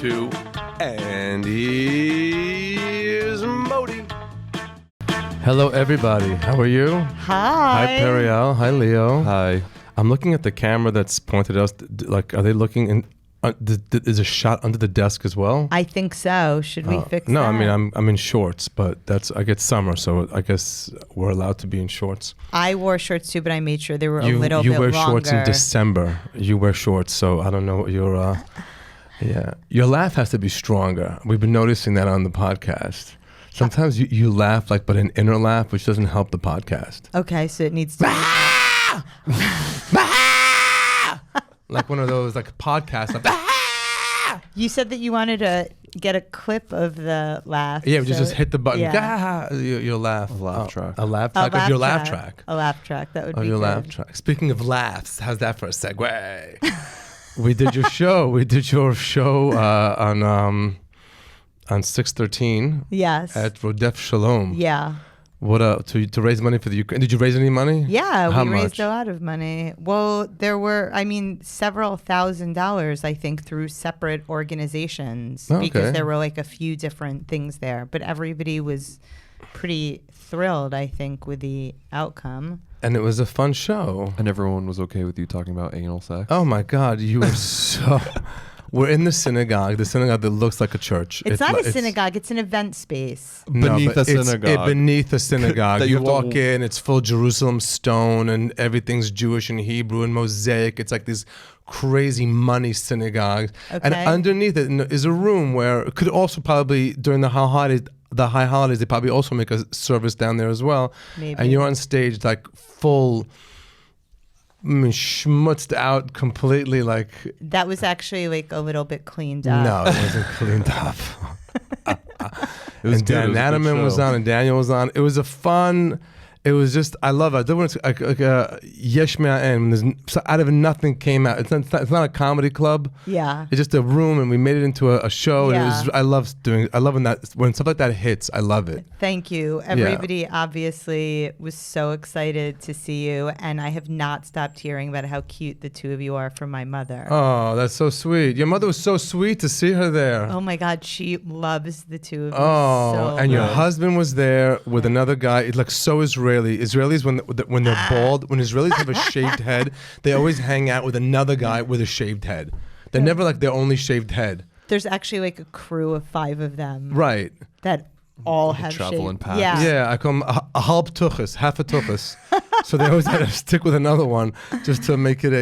2, and here's Modi. Hello, everybody. How are you? Hi. Hi, Periel. Hi, Leo. Hi. I'm looking at the camera that's pointed at us. Like, are they looking in? Is a shot under the desk as well? I think so. Should we fix no, that? I mean, I'm in shorts, but I get summer, so I guess we're allowed to be in shorts. I wore shorts too, but I made sure they were a little bit longer. You wear shorts in December. You wear shorts, so I don't know what your yeah. Your laugh has to be stronger. We've been noticing that on the podcast. Sometimes you laugh but an inner laugh, which doesn't help the podcast. Okay, so it needs to like one of those podcasts. You said that you wanted to get a clip of the laugh. Yeah, just hit the button. Yeah. You'll laugh. A laugh track. A laugh track of your laugh track. A laugh track. That would be your good. laugh track. Speaking of laughs, how's that for a segue? We did your show. We did your show on 6/13. Yes. At Rodef Shalom. Yeah. What to raise money for the Ukraine? Did you raise any money? Yeah, How we raised much? a lot of money. Well, there were, several $1,000s, I think, through separate organizations because there were a few different things there. But everybody was pretty thrilled, I think, with the outcome. And it was a fun show. And everyone was okay with you talking about anal sex? Oh my God, you were so... We're in the synagogue that looks like a church. It's not a synagogue, it's an event space. Beneath a synagogue. Beneath a synagogue. That you you have to walk in, it's full Jerusalem stone and everything's Jewish and Hebrew and mosaic. It's like these crazy money synagogues. Okay. And underneath it is a room where it could also probably, during the high holidays, they probably also make a service down there as well. Maybe. And you're on stage full... schmutzed out completely That was actually a little bit cleaned up. No, it wasn't cleaned up. It was And good. It Dan was a good Natterman was show. on and Daniel was on. It was a fun... It was just... I love it. It's yesh me'aen. So out of nothing came out. It's not a comedy club. Yeah. It's just a room and we made it into a show. Yeah. And I love when stuff like that hits. I love it. Thank you. Everybody obviously was so excited to see you, and I have not stopped hearing about how cute the two of you are from my mother. Oh, that's so sweet. Your mother was so sweet to see her there. Oh my God, she loves the two of you. Oh, so and your much. husband was there with another guy. It's so Israeli. Israelis, when they're bald, when Israelis have a shaved head, they always hang out with another guy with a shaved head. They're never their only shaved head. There's actually a crew of 5 of them. Right. That all have travel in shaved. packs. Yeah. Yeah, I call them a halb tuchus, half a tuchus. So they always had to stick with another one just to make it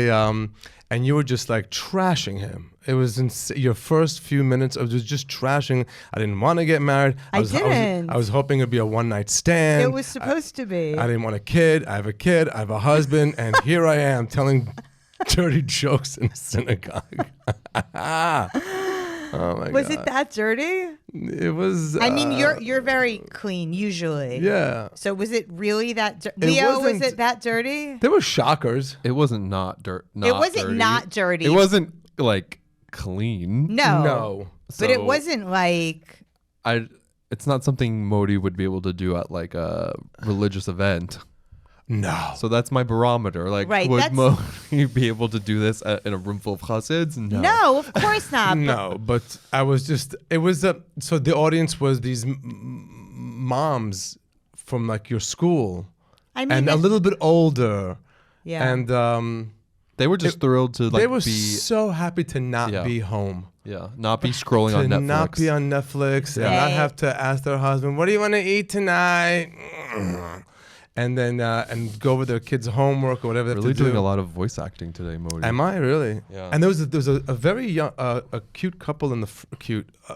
and you were just trashing him. It was your first few minutes of just trashing. I didn't want to get married. I didn't. I was hoping it'd be a one-night stand. It was supposed to be. I didn't want a kid. I have a kid. I have a husband. And here I am telling dirty jokes in a synagogue. Oh my God. Was it that dirty? It was. You're very clean usually. Yeah. So was it really that Leo, was wasn't- it that dirty? There were shockers. It wasn't not dirt. It wasn't dirty. not dirty. It wasn't clean. No. No. But it So wasn't It's not something Modi would be able to do at a religious event. No. So that's my barometer. Right, would that's- Modi be able to do this in a room full of chassids? No, of course not. No, but I was just, it was so the audience was these moms from your school and a little bit older. Yeah. And They were just thrilled to they were be so happy to not Yeah. be home. not be scrolling on To Netflix. not be on Netflix and not have to ask their husband, what do you want to eat tonight? And then and go over their kids' homework or whatever they have Really to do. doing a lot of voice acting today, Modi. Am I really? Yeah. And there was a very young, a cute couple in the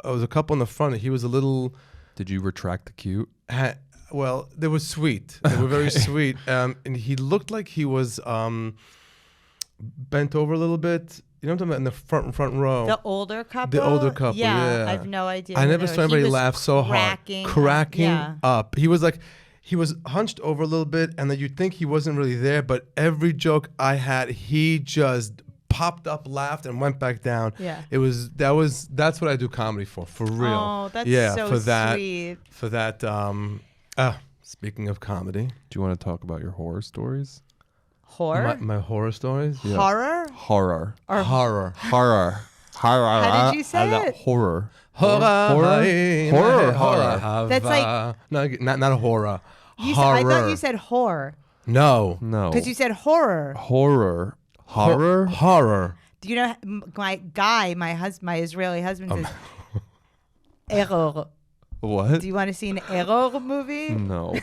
there was a couple in the front. He was a little. Did you retract the cute? Well, they were sweet. They were very sweet. And he looked like he was bent over a little bit. You know what I'm talking about? In the front row. The older couple? The older couple, yeah. I have no idea. I never who saw they were. anybody He was laugh so hard. Cracking up. He was hunched over a little bit, and then you'd think he wasn't really there, but every joke I had, he just popped up, laughed, and went back down. Yeah. That's what I do comedy for real. Oh, that's so for that, sweet. For that, speaking of comedy. Do you want to talk about your horror stories? Horror? My horror stories? Yeah. Horror? Horror. Or Horror. Horror. How did you say it? Horror. Horror. That's like no, not horror. I thought you said whore No. because you said horror. Horror. Horror. Do you know my Israeli husband says error. What? Do you want to see an error movie? No.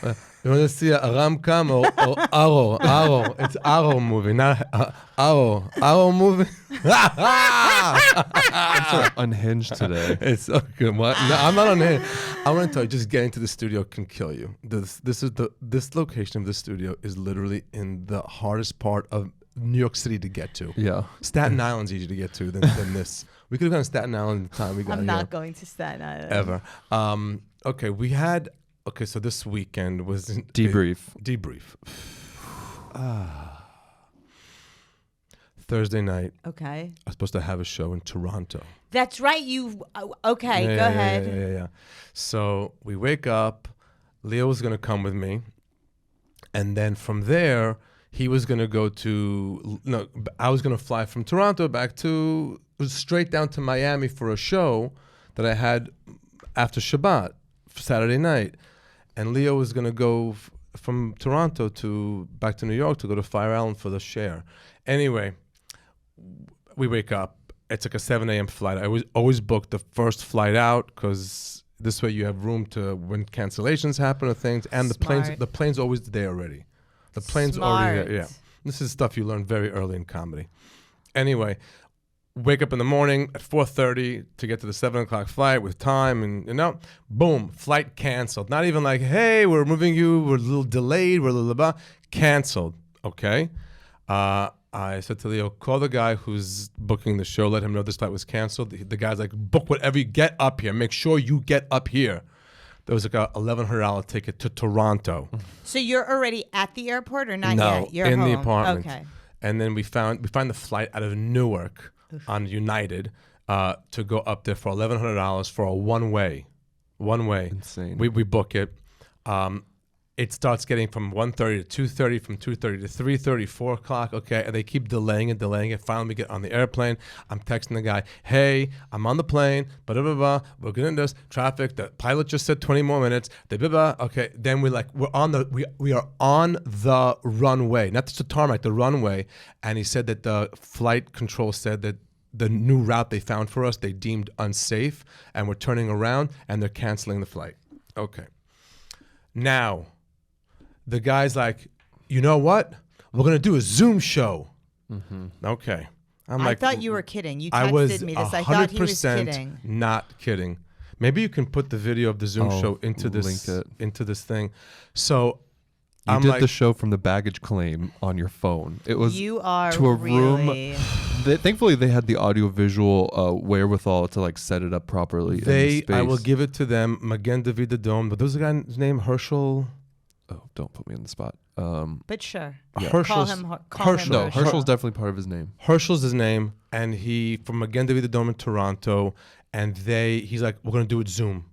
You want to see a Ram-Kam or Arrow? Arrow. It's Arrow movie, not Arrow. Arrow movie. I'm so unhinged today. It's so good. What? No, I'm not on it. I want to tell you, just getting to the studio can kill you. This location of the studio is literally in the hardest part of New York City to get to. Yeah. Staten Island's easier to get to than this. We could have gone to Staten Island the time we got I'm here. not going to Staten Island Ever. So this weekend was Debrief. Thursday night. Okay. I was supposed to have a show in Toronto. That's right. Okay. Go ahead. Yeah. So we wake up. Leo was going to come with me. And then from there, he was going to go to... No, I was going to fly from Toronto back to... straight down to Miami for a show that I had after Shabbat, Saturday night. And Leo was going to go from Toronto back to New York to go to Fire Island for the share. Anyway, we wake up. It's like a 7 a.m. flight. I always book the first flight out because this way you have room to when cancellations happen or things. And the plane's always there already. The plane's already there. Yeah. This is stuff you learn very early in comedy. Anyway, wake up in the morning at 4:30 to get to the 7 o'clock flight with time, and boom, flight canceled. Not even like, hey, we're moving you, we're a little delayed, we're a little blah. Canceled. Okay. I said to Leo, call the guy who's booking the show, let him know this flight was canceled. The guy's like, book whatever you get up here. Make sure you get up here. There was like a $1,100 ticket to Toronto. So you're already at the airport or not No, yet? You're in home. the apartment. Okay. And then we find the flight out of Newark on United to go up there for $1,100 for a one-way. Insane. We book it. It starts getting from 1:30 to 2:30, from 2:30 to 3:30, 4 o'clock. Okay, and they keep delaying it. Finally, we get on the airplane. I'm texting the guy, hey, I'm on the plane, blah, blah, blah. We're getting this traffic. The pilot just said 20 more minutes. Blah, blah, blah. Okay, then we are on the runway, not just the tarmac, the runway. And he said that the flight control said that the new route they found for us, they deemed unsafe, and we're turning around and they're canceling the flight. Okay. Now, the guy's like, you know what? We're going to do a Zoom show. Mm-hmm. Okay. I thought you were kidding. You texted me this. I thought he was kidding. Not kidding. Maybe you can put the video of the Zoom show into this thing. So you did the show from the baggage claim on your phone. It was to a room. Thankfully, they had the audio-visual wherewithal to like set it up properly. I will give it to them. Magen David Adom. But there's a guy's name, Herschel. Oh, don't put me on the spot. But sure. Yeah. Call him Herschel. No, Herschel's definitely part of his name. Herschel's his name, and he from Magen David Adom in Toronto, and he's like, we're gonna do it Zoom.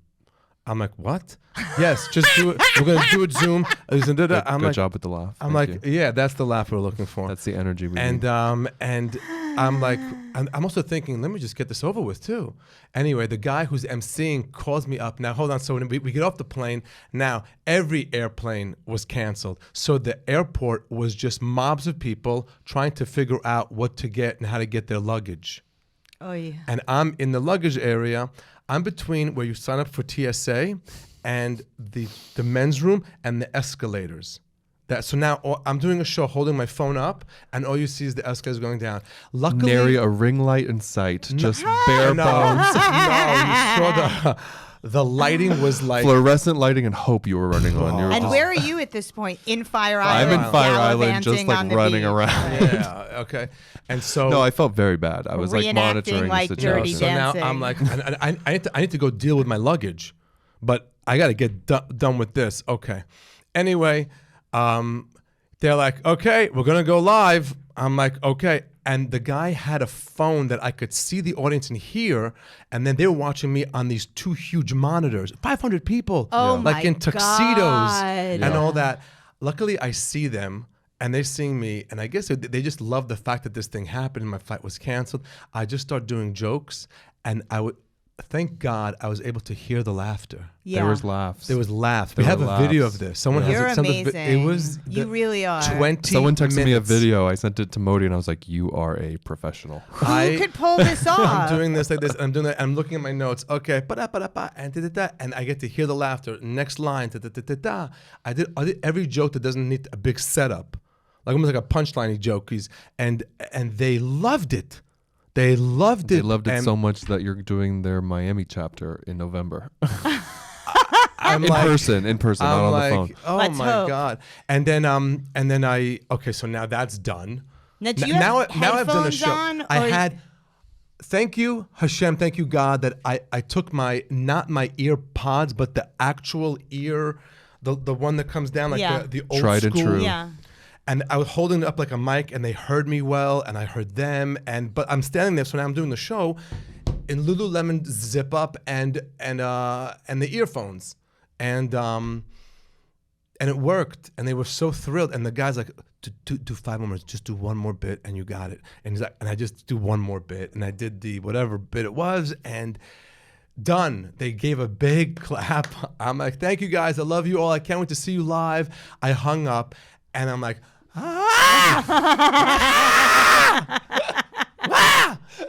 I'm like, what? Yes, just do it. We're gonna do it Zoom. Good job with the laugh. I'm like, yeah, that's the laugh we're looking for. That's the energy we need. And I'm like, I'm also thinking, let me just get this over with too. Anyway, the guy who's emceeing calls me up. Now, hold on. So when we get off the plane, now every airplane was canceled. So the airport was just mobs of people trying to figure out what to get and how to get their luggage. Oh, yeah. And I'm in the luggage area. I'm between where you sign up for TSA and the men's room and the escalators. So now I'm doing a show holding my phone up, and all you see is the escalators going down. Luckily, nary a ring light in sight, just bare bones. No, you saw the lighting was like fluorescent lighting, and hope you were running on your. And where are you at this point? In Fire Island. I'm in Fire Island, just like running around. Yeah. Okay. And so no, I felt very bad. I was like monitoring the situation. Dirty dancing. So now I'm like, I need to go deal with my luggage, but I got to get done with this. Okay. Anyway. They're like, okay, we're going to go live. I'm like, okay. And the guy had a phone that I could see the audience and hear. And then they were watching me on these two huge monitors, 500 people, like in tuxedos and all that. Luckily, I see them. and they're seeing me, and I guess they just love the fact that this thing happened and my flight was canceled. I just start doing jokes, and thank God I was able to hear the laughter. Yeah. There was laughs. There was laughs. There We have were a video laughs. of this. Someone You're has it. amazing. It was you really are. 20 Someone texted me a minutes. video. I sent it to Modi, and I was like, "You are a professional." Who could pull this off? I'm doing this like this, and I'm doing that. I'm looking at my notes. Okay, ba-da-ba-da-ba, and da-da-da, and I get to hear the laughter. Next line, da-da-da-da-da. I did every joke that doesn't need a big setup, like almost like a punchline joke. And they loved it. They loved it. They loved it so much that you're doing their Miami chapter in November. I'm in person, I'm not on like, the phone. oh Let's my hope. God. And then okay, so now that's done. Now, do you now have I've done a headphones show. on? I or- had, thank you, Hashem, thank you, God, that I took not my ear pods, but the actual ear, the one that comes down like Yeah. the old Tried and school. true. Yeah. And I was holding it up like a mic, and they heard me well, and I heard them. But I'm standing there, so now I'm doing the show in Lululemon zip up and the earphones, and it worked, and they were so thrilled. And the guy's like, "Do 5 more minutes, just do one more bit, and you got it." And he's like, and I just do one more bit, and I did the whatever bit it was, and done. They gave a big clap. I'm like, "Thank you guys, I love you all. I can't wait to see you live." I hung up, and I'm like,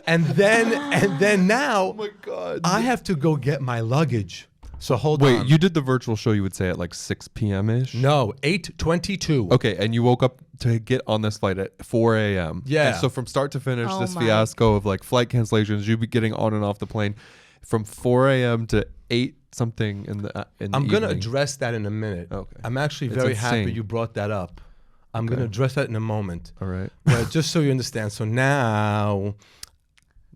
and then now, Oh my God. I have to go get my luggage. So hold Wait, on. you did the virtual show, you would say, at like 6 p.m. ish? No, 8:22. Okay, and you woke up to get on this flight at 4 a.m. Yeah. And so from start to finish, Oh this my. fiasco of like flight cancellations, you be getting on and off the plane from 4 a.m. to 8 something in the I'm going to evening. address that in a minute. Okay. I'm actually It's very happy insane. you brought that up. I'm Okay. going to address that in a moment. All right. But just so you understand, so now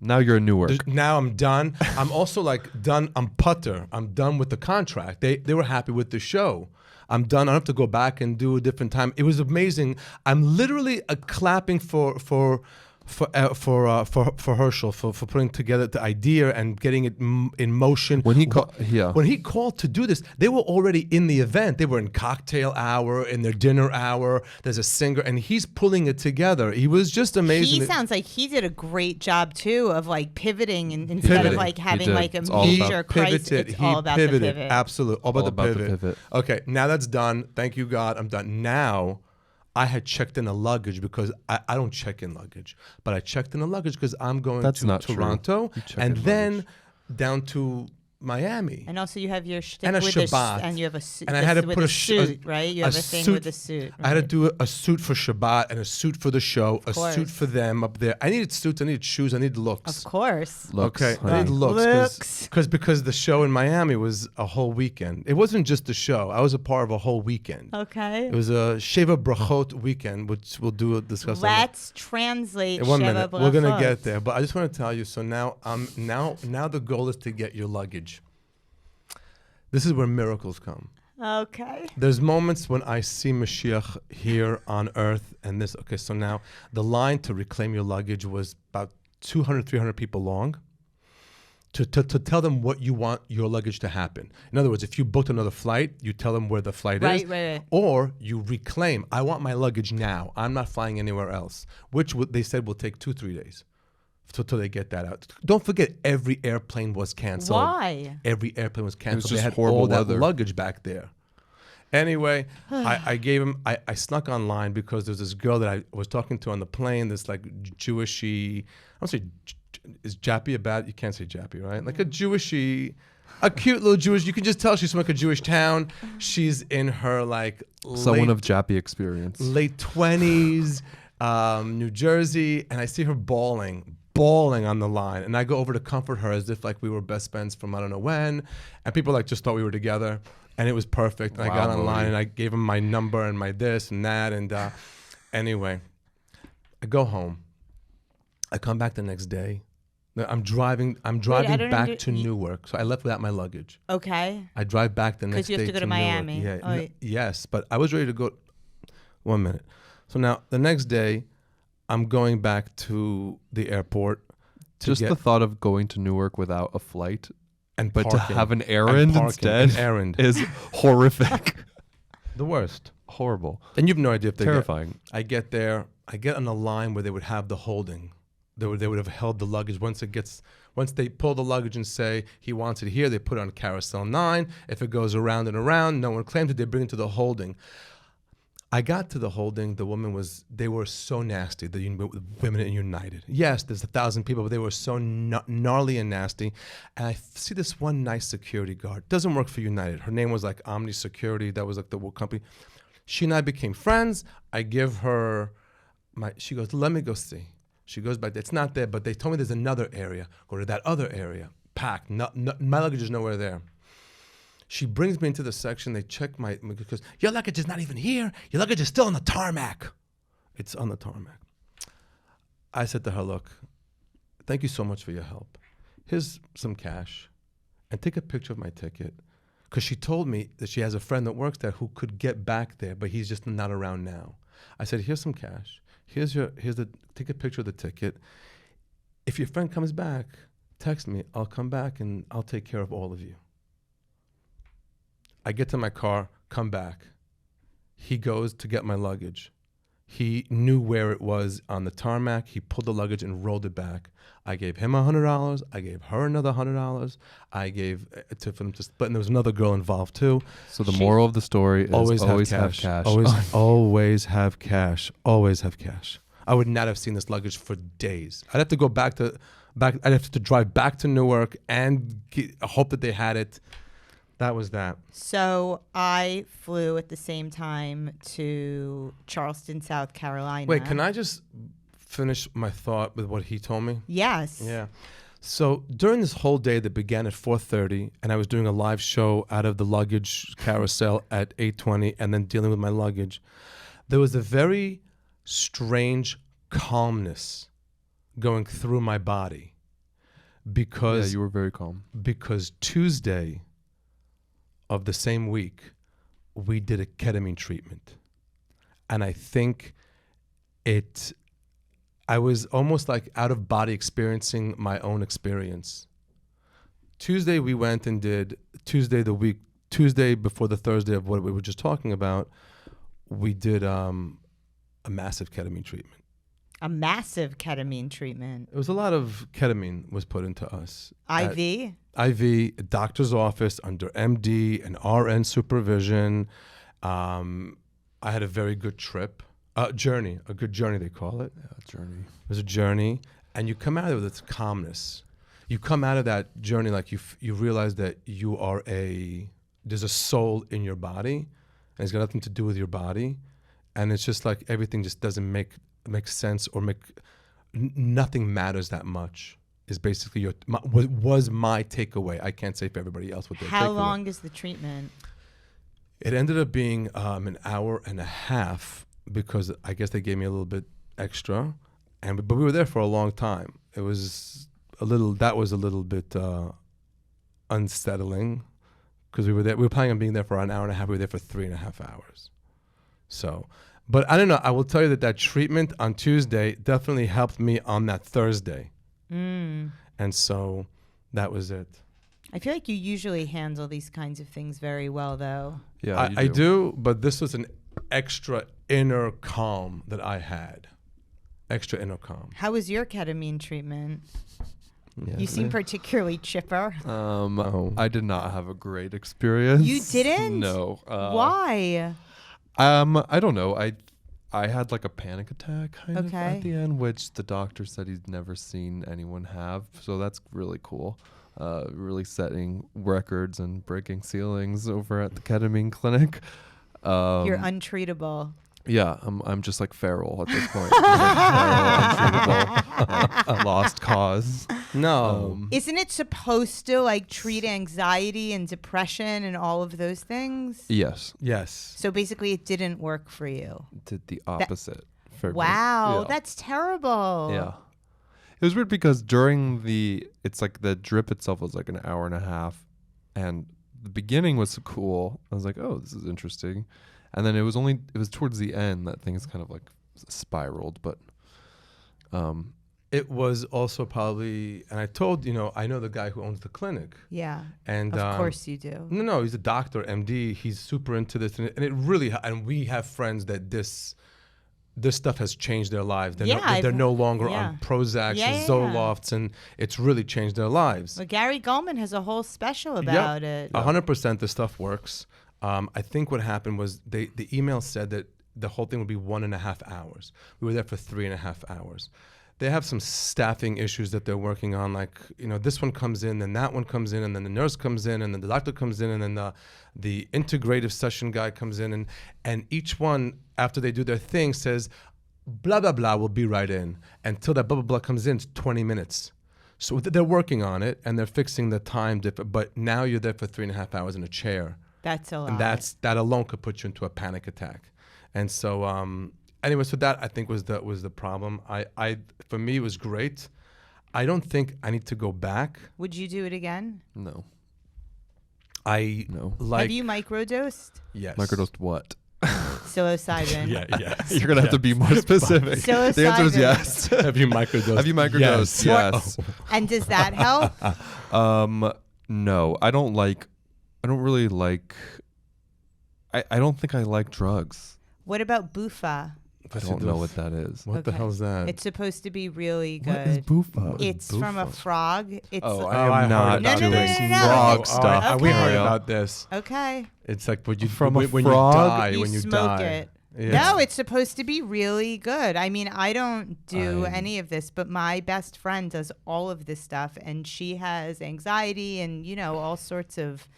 You're in Newark. now I'm done. I'm also like done. I'm putter. I'm done with the contract. They were happy with the show. I'm done. I don't have to go back and do a different time. It was amazing. I'm literally clapping for Herschel for putting together the idea and getting it in motion. When he When he called to do this, they were already in the event. They were in cocktail hour, in their dinner hour. There's a singer, and he's pulling it together. He was just amazing. He sounds like he did a great job too of like pivoting and instead of Pivoting. like He having did. like a It's all about- major crisis. It's all about the pivot. Absolutely. All about, All the, about the pivot. pivot. Okay, now that's done. Thank you, God. I'm done. Now, I had checked in a luggage because I don't check in luggage, but I checked in a luggage because I'm going That's to not true. Toronto You check and in then luggage. down to Miami. And also you have your shtick And a with Shabbat. and you have a suit. And I had to with put a a suit, right? You have a thing suit. with the suit. I had to right? do a suit for Shabbat and a suit for the show, a course. suit for them up there. I needed suits, I needed shoes, I needed looks. Of course. Looks, Okay, I honey. need looks Looks. because the show in Miami was a whole weekend. It wasn't just the show. I was a part of a whole weekend. Okay. It was a Sheva Brachot weekend, which we'll discuss. Let's translate. In 1 Sheva minute, we're gonna brachot. get there. But I just want to tell you. So now the goal is to get your luggage. This is where miracles come. Okay. There's moments when I see Mashiach here on earth, and this. Okay, so now the line to reclaim your luggage was about 200, 300 people long. To tell them what you want your luggage to happen. In other words, if you booked another flight, you tell them where the flight is. Right. Or you reclaim, I want my luggage now. I'm not flying anywhere else, which they said will take 2-3 days till they get that out. Don't forget, every airplane was canceled. Why? Every airplane was canceled. just They had horrible all that weather. luggage back there. Anyway, I gave him, I snuck online because there's this girl that I was talking to on the plane, this like Jewishy, I don't say, is Jappy a bad, you can't say Jappy, right? Like a Jewishy, a cute little Jewish, you can just tell she's from like a Jewish town. She's in her like Someone of Jappy experience. late 20s, New Jersey, and I see her bawling on the line, and I go over to comfort her as if like we were best friends from I don't know when, and people like just thought we were together, and it was perfect. And I got Wow, online Modi. and I gave him my number and my this and that, and anyway, I go home. I come back the next day. No, I'm driving don't back to Newark, so I left without my luggage. Okay. I drive back the next Because you have day to go to Newark. Miami. Yeah, Oh, yeah. yes, but I was ready to go. 1 minute. So now the next day, I'm going back to the airport to Just get the thought of going to Newark without a flight, and but parking, to have an and errand parking, instead an errand. is horrific. The worst. horrible. And you have no idea if they Terrifying. I get there. I get on a line where they would have the holding. They would have held the luggage. Once they pull the luggage and say he wants it here, they put it on carousel 9. If it goes around and around, no one claims it. They bring it to the holding. I got to the holding. They were so nasty. The women in United. Yes, there's 1,000 people, but they were so gnarly and nasty. And I see this one nice security guard. Doesn't work for United. Her name was like Omni Security. That was like the company. She and I became friends. I give her she goes, let me go see. She goes back there. It's not there, but they told me there's another area. Go to that other area. Packed. My luggage is nowhere there. She brings me into the section. They check because your luggage is not even here. Your luggage is still on the tarmac. It's on the tarmac. I said to her, look, thank you so much for your help. Here's some cash and take a picture of my ticket. Because she told me that she has a friend that works there who could get back there, but he's just not around now. I said, here's some cash. Take a picture of the ticket. If your friend comes back, text me. I'll come back and I'll take care of all of you. I get to my car, come back. He goes to get my luggage. He knew where it was on the tarmac. He pulled the luggage and rolled it back. I gave him $100. I gave her another $100. I gave for them to split, and there was another girl involved too. So the moral of the story is always have cash. Always have cash. Always have cash. I would not have seen this luggage for days. I'd have to go back. I'd have to drive back to Newark and hope that they had it. That was that. So I flew at the same time to Charleston, South Carolina. Wait, can I just finish my thought with what he told me? Yes. Yeah. So during this whole day that began at 4:30, and I was doing a live show out of the luggage carousel at 8:20, and then dealing with my luggage, there was a very strange calmness going through my body because you were very calm. Because Tuesday of the same week, we did a ketamine treatment. And I think I was almost like out of body experiencing my own experience. Tuesday we went and did, Tuesday before the Thursday of what we were just talking about, we did a massive ketamine treatment. A massive ketamine treatment. It was a lot of ketamine was put into us. IV? IV, doctor's office, under MD and RN supervision. I had a very good trip. A good journey they call it. Yeah, journey. It was a journey. And you come out of it with this calmness. You come out of that journey like you realize that there's a soul in your body, and it's got nothing to do with your body. And it's just like everything just doesn't make sense or nothing matters that much is basically was my takeaway. I can't say for everybody else what their takeaway. How long is the treatment? It ended up being an hour and a half because I guess they gave me a little bit extra, but we were there for a long time. It was a little bit unsettling because we were there. We were planning on being there for an hour and a half. We were there for 3.5 hours. So, but I don't know. I will tell you that treatment on Tuesday definitely helped me on that Thursday. And so that was it. I feel like you usually handle these kinds of things very well, though. Yeah, I do, but this was an extra inner calm that I had. Extra inner calm. How was your ketamine treatment? Yeah. You seem particularly chipper. I did not have a great experience. You didn't? No. Why? I don't know. I had like a panic attack kind of Okay. at the end, which the doctor said he'd never seen anyone have. So that's really cool. Really setting records and breaking ceilings over at the ketamine clinic. You're untreatable. Yeah, I'm just like feral at this point. Untreatable, lost cause. No. Isn't it supposed to like treat anxiety and depression and all of those things? Yes. Yes. So basically it didn't work for you. Did the opposite. For me. Wow, Yeah. that's terrible. Yeah. It was weird because it's like the drip itself was like an hour and a half, and the beginning was cool. I was like, oh, this is interesting. And then it was towards the end that things kind of like spiraled, but It was also probably, and I told, I know the guy who owns the clinic. Yeah. And of course you do. No, he's a doctor, MD. He's super into this, and it really. And we have friends that this stuff has changed their lives. They're no longer on Prozacs and Zolofts, and it's really changed their lives. Well, Gary Gulman has a whole special about it. 100% the stuff works. I think what happened was the email said that the whole thing would be 1.5 hours. We were there for 3.5 hours. They have some staffing issues that they're working on, like, this one comes in, then that one comes in, and then the nurse comes in, and then the doctor comes in, and then the integrative session guy comes in, and each one, after they do their thing, says, blah, blah, blah, we'll be right in. Until that blah, blah, blah comes in, it's 20 minutes. So they're working on it, and they're fixing the time difference, but now you're there for 3.5 hours in a chair. That's a lot. And that alone could put you into a panic attack. And so, anyway, so that I think was the problem. For me, it was great. I don't think I need to go back. Would you do it again? No. No. Have you microdosed? Yes. Microdosed what? Psilocybin. Yes. You're gonna have to be more specific. Psilocybin. The answer is yes. Have you microdosed? Have you microdosed? Yes. And does that help? No, I don't really like. I don't think I like drugs. What about Bufa? I don't know what that is. What the hell is that? It's supposed to be really good. What is Bufa? It's from a frog. It's I am not doing No. frog stuff. Okay. We heard about this. Okay. It's like when you frog? you die, You when you smoke die. it. Yeah. No, it's supposed to be really good. I mean, I don't do any of this, but my best friend does all of this stuff, and she has anxiety and all sorts of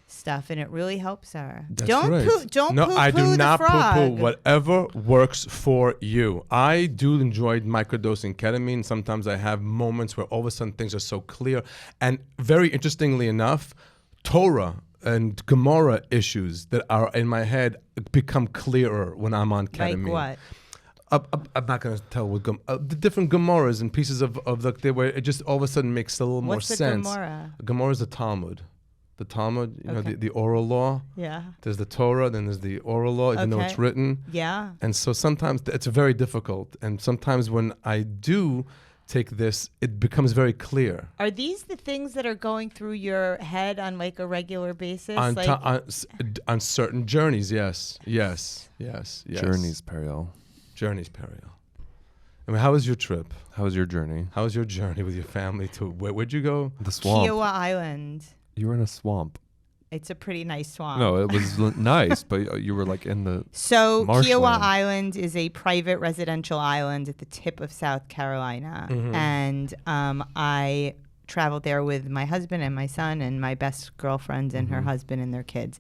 stuff, and it really helps her. That's Don't right. poo-poo I do not the frog. poo-poo. Whatever works for you. I do enjoy microdosing ketamine. Sometimes I have moments where all of a sudden things are so clear. And very interestingly enough, Torah and Gemara issues that are in my head become clearer when I'm on ketamine. Like what? I'm not going to tell what the different Gemaras and pieces of where it just all of a sudden makes a little more What's a sense. Gemara? A Gemara is the Talmud. The Talmud, Okay. the oral law. Yeah. There's the Torah, then there's the oral law, even though it's written. Yeah. And so sometimes it's very difficult. And sometimes when I do take this, it becomes very clear. Are these the things that are going through your head on like a regular basis? On certain journeys, yes. Journeys, Periel. Journeys, Periel. I mean, how was your trip? How was your journey? How was your journey with your family to where'd you go? The swamp. Kiowa Island. You were in a swamp. It's a pretty nice swamp. No, it was nice, but you were like in the So marshland. Kiowa Island is a private residential island at the tip of South Carolina. Mm-hmm. And I traveled there with my husband and my son and my best girlfriend and her husband and their kids.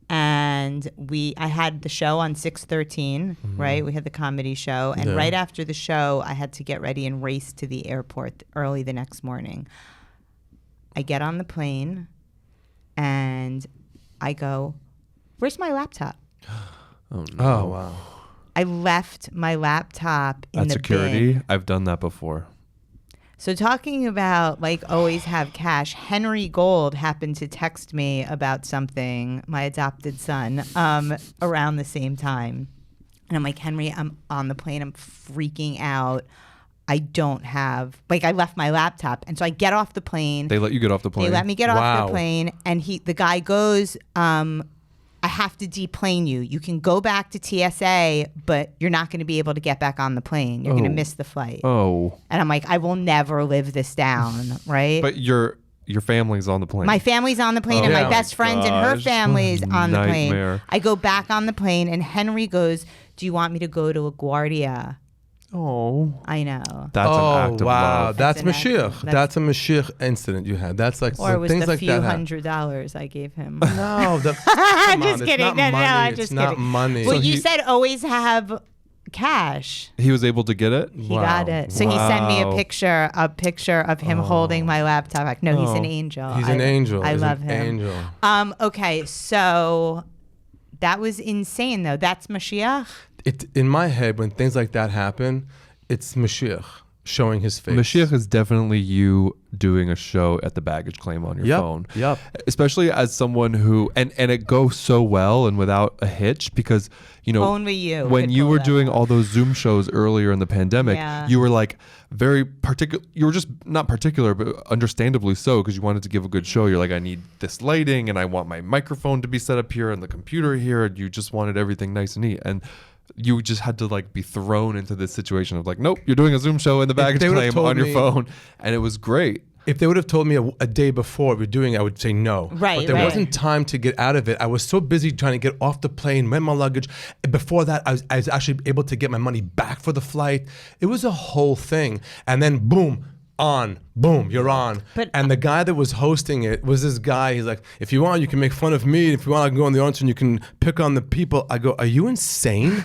And I had the show on 6/13, right? We had the comedy show. And right after the show, I had to get ready and race to the airport early the next morning. I get on the plane and I go, where's my laptop? Oh, no. Oh, wow. I left my laptop in At the security? bin. I've done that before. So talking about like always have cash, Henry Gold happened to text me about something, my adopted son, around the same time. And I'm like, Henry, I'm on the plane. I'm freaking out. I don't have, I left my laptop. And so I get off the plane. They let you get off the plane? They let me get off the plane. And the guy goes, I have to deplane you. You can go back to TSA, but you're not going to be able to get back on the plane. You're going to miss the flight. Oh. And I'm like, I will never live this down, right? But your family's on the plane. My family's on the plane, and my best friend and her family's on the plane. Nightmare. I go back on the plane, and Henry goes, do you want me to go to LaGuardia? Oh. I know. That's an act of love. That's an act of- Mashiach. That's a Mashiach incident you had. That's like Or it was things the like few that happen. $100 I gave him. No, I'm just kidding. It's not No, money. I'm It's just not kidding. money. Well, So you he- said always have cash. He was able to get it? He got it. So he sent me a Wow. picture of him holding my laptop. Like, no, he's an angel. He's an angel. I He's love an him. Angel. Okay, so that was insane, though. That's Mashiach. In my head, when things like that happen, it's Mashiach. showing his face. Mashiach is definitely you doing a show at the baggage claim on your phone. Yep. Especially as someone who, and it goes so well and without a hitch, because, you know, only you when could you pull were that doing off. all those Zoom shows earlier in the pandemic, Yeah. you were like very particular. You were just not particular, but understandably so, because you wanted to give a good show. You're like, I need this lighting and I want my microphone to be set up here and the computer here. And you just wanted everything nice and neat. And you just had to like be thrown into this situation of like, nope, you're doing a Zoom show in the baggage they would've claim told on your me- phone. And it was great. If they would have told me a day before we're doing it, I would say no. Right, But there right. wasn't time to get out of it. I was so busy trying to get off the plane, met my luggage. Before that, I was actually able to get my money back for the flight. It was a whole thing. And then boom, you're on. And the guy that was hosting it was this guy. He's like, if you want, you can make fun of me. If you want, I can go on the audience and you can pick on the people. I go, are you insane?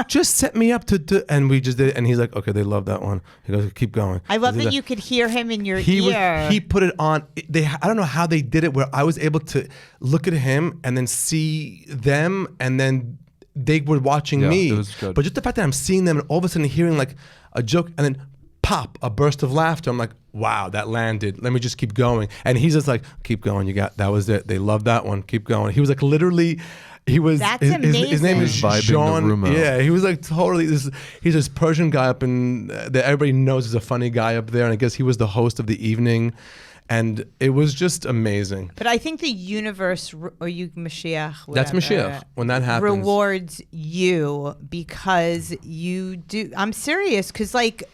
Just set me up to, and we just did it. And he's like, okay, they love that one. He goes, keep going. I love that you could hear him in your ear. He put it on. I don't know how they did it, where I was able to look at him and then see them, and then they were watching me. It was good. But just the fact that I'm seeing them and all of a sudden hearing like a joke, and then pop, a burst of laughter. I'm like, wow, that landed. Let me just keep going. And he's just like, keep going. That was it. They love that one. Keep going. He was like literally. He was. That's his name amazing. is Vibing the Jean. room out. Yeah, he was like totally. He's this Persian guy up in that everybody knows is a funny guy up there, and I guess he was the host of the evening, and it was just amazing. But I think the universe, or you Mashiach, That's whatever, Mashiach when that happens. rewards you because you do. I'm serious, because like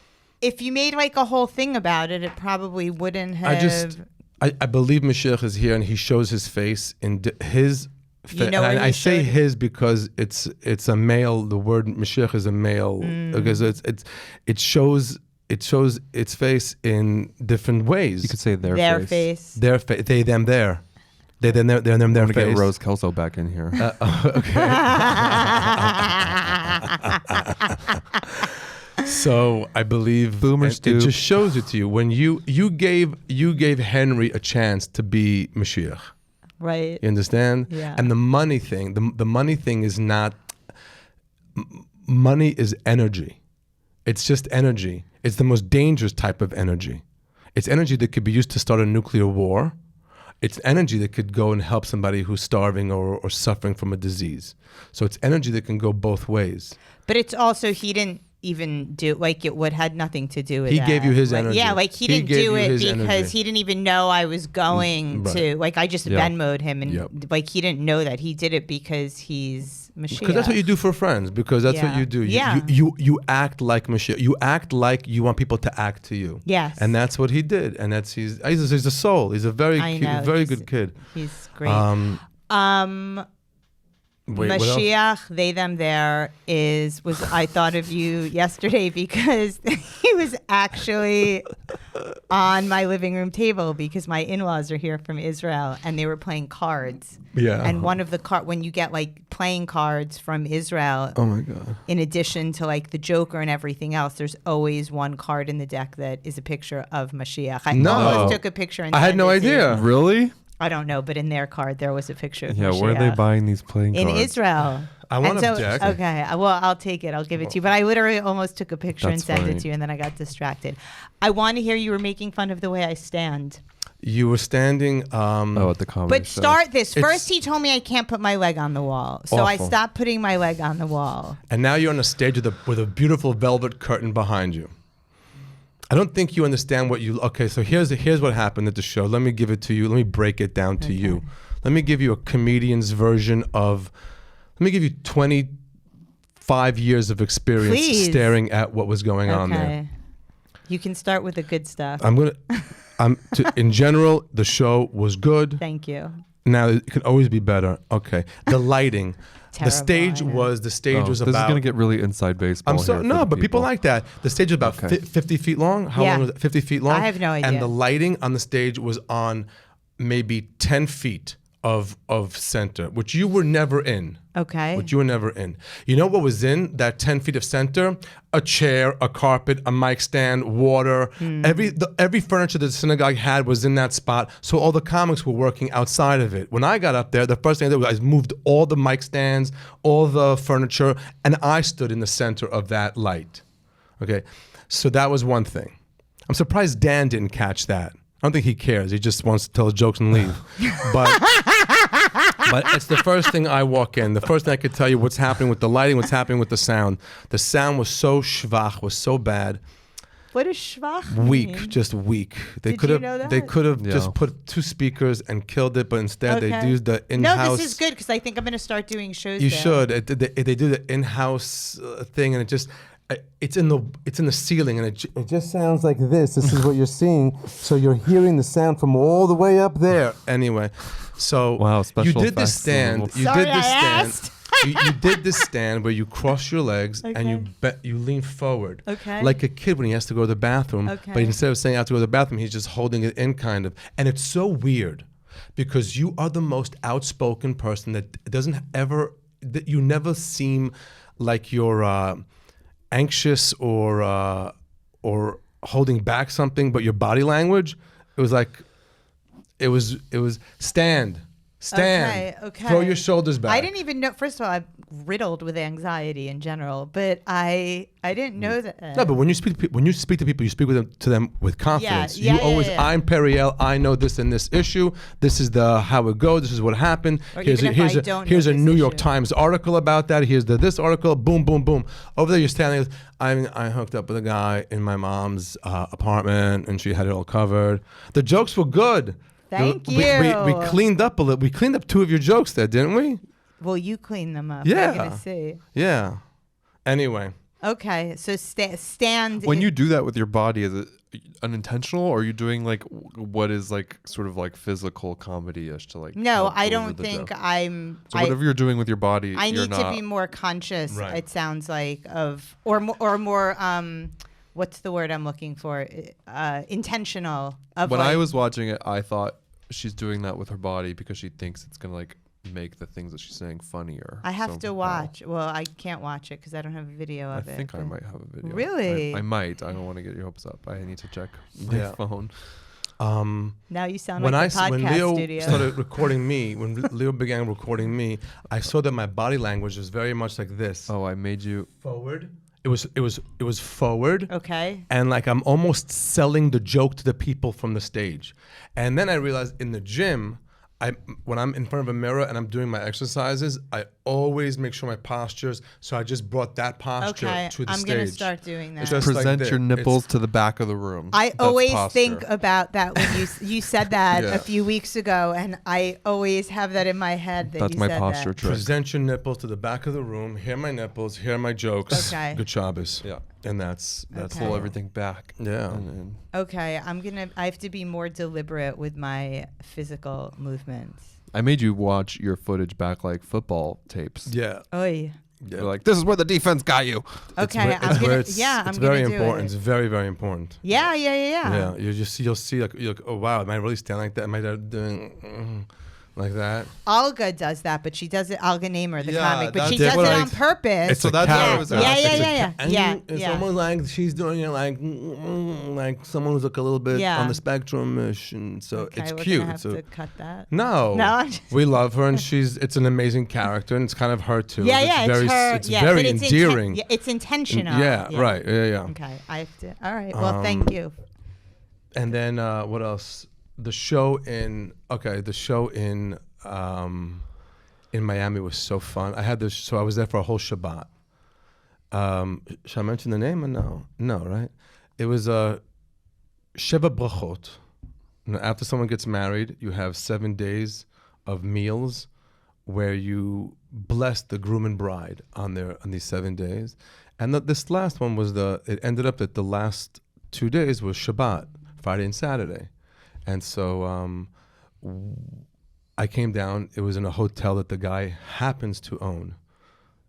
if you made like a whole thing about it, it probably wouldn't have. I believe Mashiach is here, and he shows his face in his. You know and where I he say showed- his because it's a male. The word Mashiach is a male because it shows its face in different ways. You could say their face. Their face, they, them, there. They, them, their I'm face. going to get Rose Kelso back in here. So I believe Boomers it do. just shows it to you when you gave Henry a chance to be Mashiach. Right. You understand? Yeah. And the money thing, the money thing is not. Money is energy. It's just energy. It's the most dangerous type of energy. It's energy that could be used to start a nuclear war. It's energy that could go and help somebody who's starving or suffering from a disease. So it's energy that can go both ways. But it's also, he didn't even do, like, it would had nothing to do with He that. gave you his Like, energy. Yeah, like he He didn't gave do you it his because energy. he didn't even know I was going Right. to, like, I just Yeah. Venmo'd him, and Yep. like he didn't know that. He did it because he's Mashiach. Because that's what you do for friends. Because that's what Yeah. you do. Yeah. You act like Mashiach. You act like you want people to act to you. Yes. And that's what he did. And that's he's a soul. He's a very I cute, know, very he's- good kid. He's great. Wait, what else? Mashiach, they, them, there was I thought of you yesterday because he was actually on my living room table because my in-laws are here from Israel and they were playing cards. Yeah. And one of the when you get like playing cards from Israel, Oh my God. in addition to like the Joker and everything else, there's always one card in the deck that is a picture of Mashiach. I No. almost took a picture and I had sent no it to you. idea. Really? I don't know, but in their card there was a picture of Yeah, Mashiach. where are they buying these playing In cards? Israel. I want And a deck. Okay, well, I'll take it. I'll give it to you. But I literally almost took a picture That's and sent funny. it to you, and then I got distracted. I want to hear you were making fun of the way I stand. You were standing. Oh, at the comedy But show. start this. It's- First, he told me I can't put my leg on the wall. So I Awful. stopped putting my leg on the wall. And now you're on a stage with a beautiful velvet curtain behind you. I don't think you understand what you. Okay, so here's what happened at the show. Let me give it to you. Let me break it down to you. Let me give you a comedian's version of. Let me give you 25 years of experience Please. staring at what was going on there. Okay. You can start with the good stuff. In general, the show was good. Thank you. Now it could always be better. Okay, the lighting. Terrible, The stage I know. was This about. is going to get really inside baseball. I'm here so for no, the but people like that. The stage was about Okay. 50 feet long. How Yeah. long was it? 50 feet long. I have no idea. And the lighting on the stage was on maybe 10 feet of center, which you were never in. Okay. Which you were never in. You know what was in that 10 feet of center? A chair, a carpet, a mic stand, water. Every furniture that the synagogue had was in that spot. So all the comics were working outside of it. When I got up there, the first thing I did was I moved all the mic stands, all the furniture, and I stood in the center of that light. Okay. So that was one thing. I'm surprised Dan didn't catch that. I don't think he cares. He just wants to tell his jokes and leave. But it's the first thing I walk in. The first thing I could tell you what's happening with the lighting, what's happening with the sound. The sound was so schwach, was so bad. What is schwach? Weak, just weak. They could have just put 2 speakers and killed it, but instead they used the in-house. No, this is good because I think I'm going to start doing shows. You there. should. They do the in-house thing, and it just. It's in the ceiling, and it just sounds like this. This is what you're seeing. So you're hearing the sound from all the way up there. Anyway, so wow, you did this stand. You did this stand where you cross your legs and you lean forward, like a kid when he has to go to the bathroom. But instead of saying I have to go to the bathroom, he's just holding it in, kind of. And it's so weird because you are the most outspoken person that you never seem like you're. Anxious or holding back something, but your body language, it was stand, throw your shoulders back. I didn't even know. First of all, I'm riddled with anxiety in general, but I didn't know that. No, but when you speak to people, you speak to them with confidence. I'm Periel. I know this and this issue. This is how it goes. This is what happened. Here's a New York Times article about that. Here's this article. Boom, boom, boom. Over there, you're standing. I hooked up with a guy in my mom's apartment, and she had it all covered. The jokes were good. Thank you. We cleaned up a little. We cleaned up 2 of your jokes there, didn't we? Well, you cleaned them up. Yeah. I'm gonna see. Yeah. Anyway. Okay, so stand. When you do that with your body, is it unintentional, or are you doing like what is like sort of like physical comedy-ish to like? No, I don't think I'm. So whatever you're doing with your body, I need to be more conscious. Right. It sounds like or more. What's the word I'm looking for? Intentional. When I was watching it, I thought she's doing that with her body because she thinks it's gonna like make the things that she's saying funnier. I have to watch. Well, I can't watch it because I don't have a video of it. I think I might have a video. Really? I might. I don't want to get your hopes up. I need to check my phone. Now you sound like a podcast when Leo studio. started recording me, when Leo began recording me, I saw that my body language was very much like this. Oh, I made you forward. It was forward. Okay. And like I'm almost selling the joke to the people from the stage. And then I realized in the gym, when I'm in front of a mirror and I'm doing my exercises, I always make sure my postures. So I just brought that posture to the stage. I'm gonna start doing that. Just present your nipples to the back of the room. I always think about that when you said that a few weeks ago, and I always have that in my head. That's my posture trick. Present your nipples to the back of the room. Here are my nipples. Here are my jokes. Okay. Good Shabbos. Yeah. And that's pull everything back. Yeah. Okay, I have to be more deliberate with my physical movements. I made you watch your footage back like football tapes. Yeah. Oy. You're like, this is where the defense got you. Okay, I'm gonna do it. It's very important. It's very, very important. Yeah. Yeah. You'll see like oh wow, am I really standing like that? Am I doing like that? Olga does that, but she does it. Olga Namer, the comic, but she does it on purpose. It's so that's what I was Yeah. It's almost like she's doing it like someone who's like a little bit on the spectrum-ish, and so it's cute. We're gonna have to cut that. No, we love her, and it's an amazing character, and it's kind of her too. It's very endearing. It's intentional. Right. Yeah. Okay, I have to. All right. Well, thank you. And then what else? The show in Miami was so fun. I had this, so I was there for a whole Shabbat. Should I mention the name or no? No, right? It was Sheva Brachot. After someone gets married, you have 7 days of meals where you bless the groom and bride on these 7 days. And this last one was it ended up that the last 2 days was Shabbat, Friday and Saturday. And so I came down. It was in a hotel that the guy happens to own.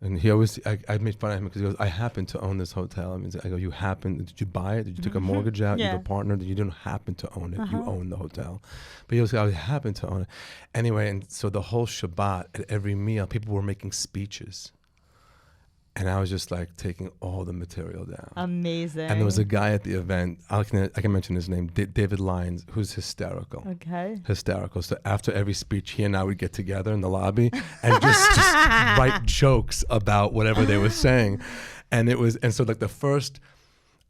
And he always, I made fun of him because he goes, I happen to own this hotel. I go, did you buy it? Did you take a mortgage out? You have a partner? You didn't happen to own it. You own the hotel. But he always goes, I happen to own it. Anyway, and so the whole Shabbat, at every meal, people were making speeches. And I was just like taking all the material down. Amazing. And there was a guy at the event, I can mention his name, David Lyons, who's hysterical. Okay. Hysterical. So after every speech, he and I would get together in the lobby and just write jokes about whatever they were saying. And so like the first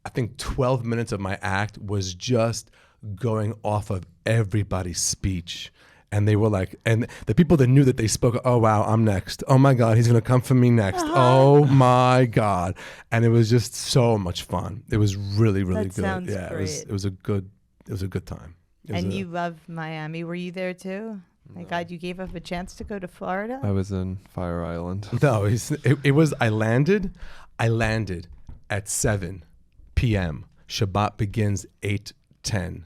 I think 12 minutes of my act was just going off of everybody's speech. And they were like, and the people that knew that they spoke, oh, wow, I'm next. Oh, my God, he's going to come for me next. Oh, my God. And it was just so much fun. It was really, really That good. sounds Yeah, great. it was a good time. And you love Miami. Were you there too? My God, you gave up a chance to go to Florida? I was in Fire Island. No, it was, I landed at 7 p.m. Shabbat begins 8:10.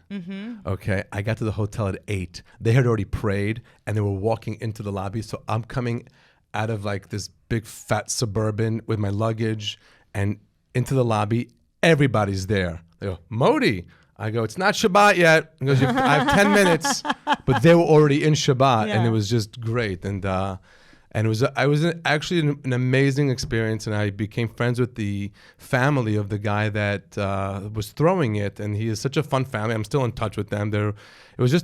Okay, I got to the hotel at 8. They had already prayed and they were walking into the lobby. So I'm coming out of like this big fat Suburban with my luggage and into the lobby. Everybody's there. They go, Modi. I go, it's not Shabbat yet. He goes, I have 10 minutes. But they were already in Shabbat, and it was just great. And it was actually an amazing experience. And I became friends with the family of the guy that was throwing it. And he is such a fun family. I'm still in touch with them. It was a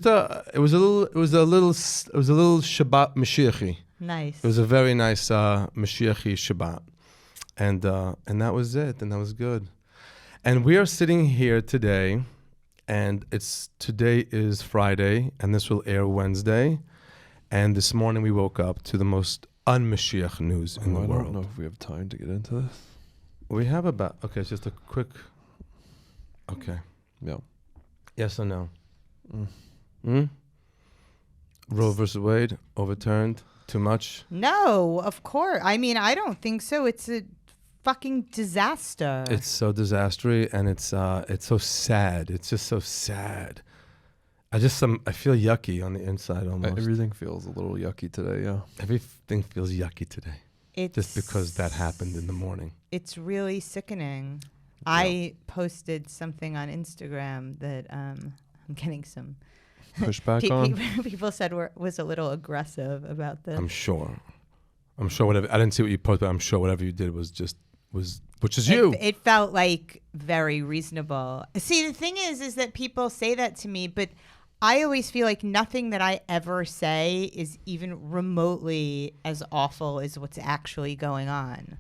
little Shabbat Mashiach-y. Nice. It was a very nice Mashiach-y Shabbat. And that was it. And that was good. And we are sitting here today. And today is Friday, and this will air Wednesday. And this morning we woke up to the most un-Mashiach news in the world. I don't know if we have time to get into this. We have it's just a quick, okay. Yeah. Yes or no? Roe versus Wade, overturned, too much? No, of course. I mean, I don't think so. It's a fucking disaster. It's so disastrous, and it's so sad. It's just so sad. I feel yucky on the inside almost. Everything feels a little yucky today, yeah. Everything feels yucky today. Just because that happened in the morning. It's really sickening. Yeah. I posted something on Instagram that I'm getting some pushback on. People said was a little aggressive about this. I'm sure whatever. I didn't see what you posted, but I'm sure whatever you did was which is you. It felt like very reasonable. See, the thing is that people say that to me, but I always feel like nothing that I ever say is even remotely as awful as what's actually going on.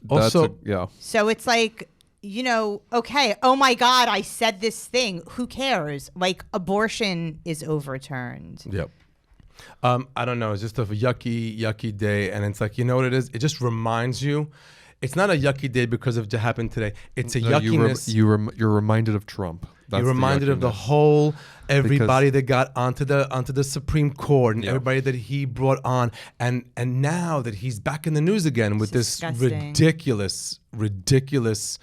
Also, So it's like, okay, oh my God, I said this thing. Who cares? Like, abortion is overturned. Yep. I don't know. It's just a yucky day. And it's like, you know what it is? It just reminds you. It's not a yucky day because of what happened today. It's a yuckiness. You're reminded of Trump. You're reminded of the whole everybody that got onto the Supreme Court and everybody that he brought on, and now that he's back in the news again with this ridiculous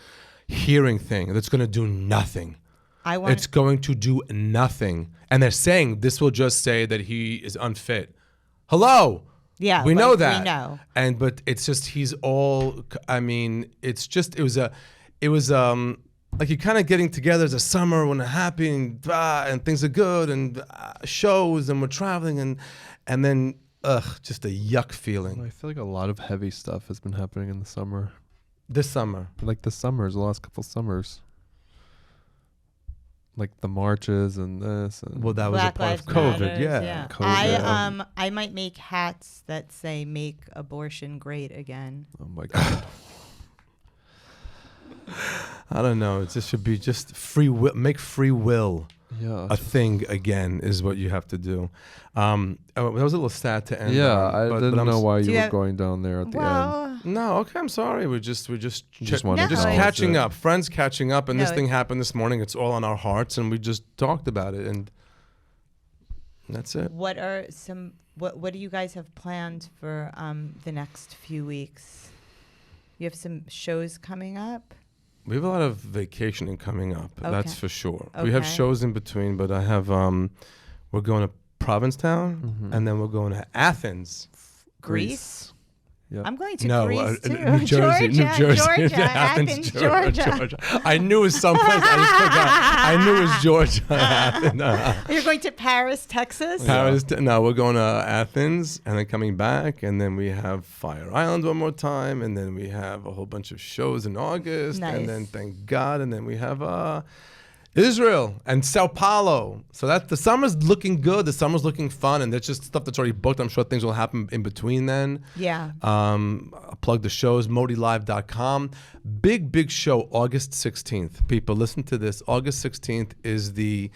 hearing thing that's going to do nothing. It's going to do nothing, and they're saying this will just say that he is unfit. Hello. Yeah, we know that. We know. But it's just he's all. I mean, it was like you're kind of getting together as a summer when it's happy and things are good and shows and we're traveling and then just a yuck feeling. I feel like a lot of heavy stuff has been happening in the summer. This summer, like the last couple summers. Like the marches and this. And well, that was a part of COVID. Matters, yeah. COVID. I might make hats that say "Make abortion great again." Oh my God. I don't know. It just should be just free will. Make free will a thing again is what you have to do. That was a little sad to end. Yeah, I didn't know why you were going down there at the end. No, okay, I'm sorry. We're just just catching up. Friends catching up, and this thing happened this morning. It's all on our hearts, and we just talked about it, and that's it. What do you guys have planned for the next few weeks? You have some shows coming up? We have a lot of vacationing coming up. Okay. That's for sure. Okay. We have shows in between, but I have we're going to Provincetown, and then we're going to Athens, Greece. Yep. I'm going to Greece too. New Jersey, Georgia, Athens, Georgia. I knew it was someplace. I just forgot. I knew it was Georgia. You're going to Paris, Texas? No, we're going to Athens and then coming back, and then we have Fire Island one more time, and then we have a whole bunch of shows in August, Nice. and then thank God, and then we have Israel and Sao Paulo. So that the summer's looking good. The summer's looking fun, and there's just stuff that's already booked. I'm sure things will happen in between then. Yeah. I'll plug the shows, modilive.com. Big show, August 16th. People, listen to this. August 16th is the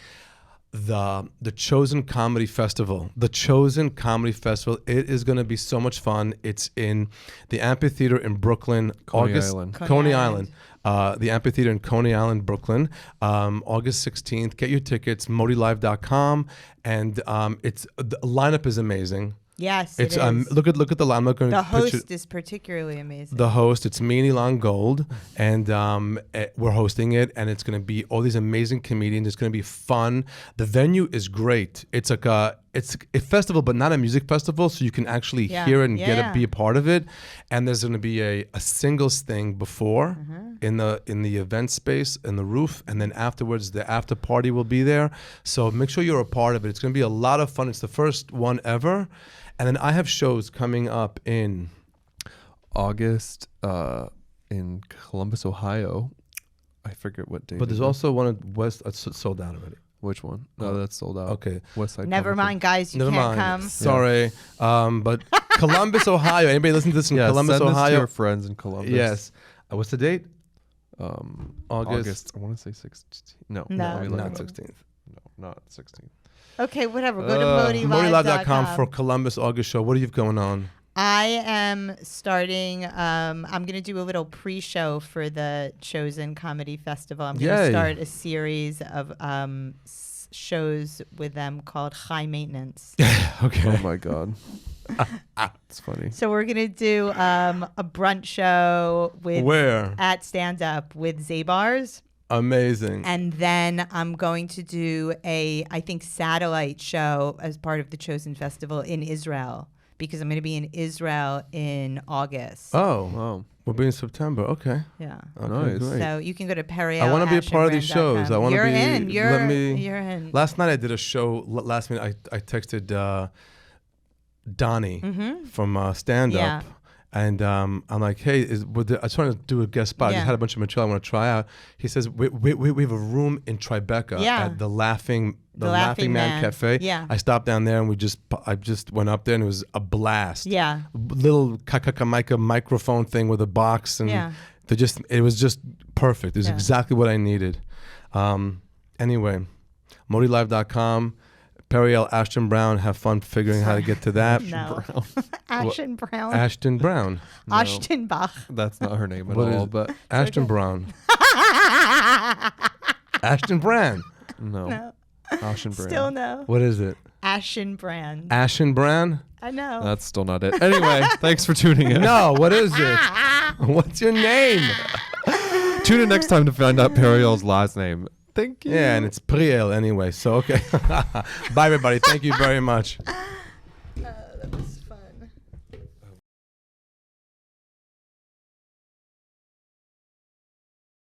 Chosen Comedy Festival. The Chosen Comedy Festival. It is going to be so much fun. It's in the amphitheater in Brooklyn. Coney Island. Coney Island. The amphitheater in Coney Island, Brooklyn. August 16th. Get your tickets, modilive.com. And the lineup is amazing. Yes, it's it is. Look at the lineup. The host is particularly amazing. The host, it's me and Elon Gold, and we're hosting it, and it's going to be all these amazing comedians. It's going to be fun. The venue is great. It's like it's a festival, but not a music festival, so you can actually hear it and be a part of it. And there's going to be a singles thing before in the event space in the roof, and then afterwards the after party will be there. So make sure you're a part of it. It's going to be a lot of fun. It's the first one ever. And then I have shows coming up in August in Columbus, Ohio. I forget what date. But there's also one at West. It's sold out already. Which one? No, that's sold out. Okay. West Side. Never mind, guys. You can't come. Sorry. But Columbus, Ohio. Anybody listen to this in Columbus, send Ohio? This to your friends in Columbus. Yes. What's the date? August. I want to say 16th. No, not 16th. No, not 16th. Okay, whatever. Go to modilive.com for Columbus August show. What do you have going on? I am starting. I'm going to do a little pre-show for the Chosen Comedy Festival. I'm going to start a series of shows with them called High Maintenance. Okay. Oh my God. It's funny. So we're going to do a brunch show at Stand Up with Zabars. Amazing. And then I'm going to do I think, satellite show as part of the Chosen Festival in Israel, because I'm going to be in Israel in August. Oh, wow. We'll be in September. Okay. Yeah. Okay, nice. Great. So you can go to Perry. I want to be a part of these shows. I want to be. You're in. Last night I did a show. Last minute I texted Donnie from Stand Up. Yeah. And I'm like, hey, I just want to do a guest spot. I just had a bunch of material I want to try out. He says, we have a room in Tribeca at the Laughing Man Cafe. Yeah. I stopped down there and I just went up there and it was a blast. Yeah. Little Kakamika microphone thing with a box and it was just perfect. It was exactly what I needed. Anyway, modilive.com. Periel Ashton Brown, have fun figuring how to get to that. No. Ashton Brown. Ashton Brown. No, Ashton Bach. That's not her name at What all. is But Ashton Brown. Ashton Brand. no. Ashton Brand. Still no. What is it? Ashen Brand. Ashen Brand? I know. That's still not it. Anyway, thanks for tuning in. No, what is it? What's your name? Tune in next time to find out Periel's last name. Thank you. Yeah, and it's Priel anyway. So, okay. Bye, everybody. Thank you very much.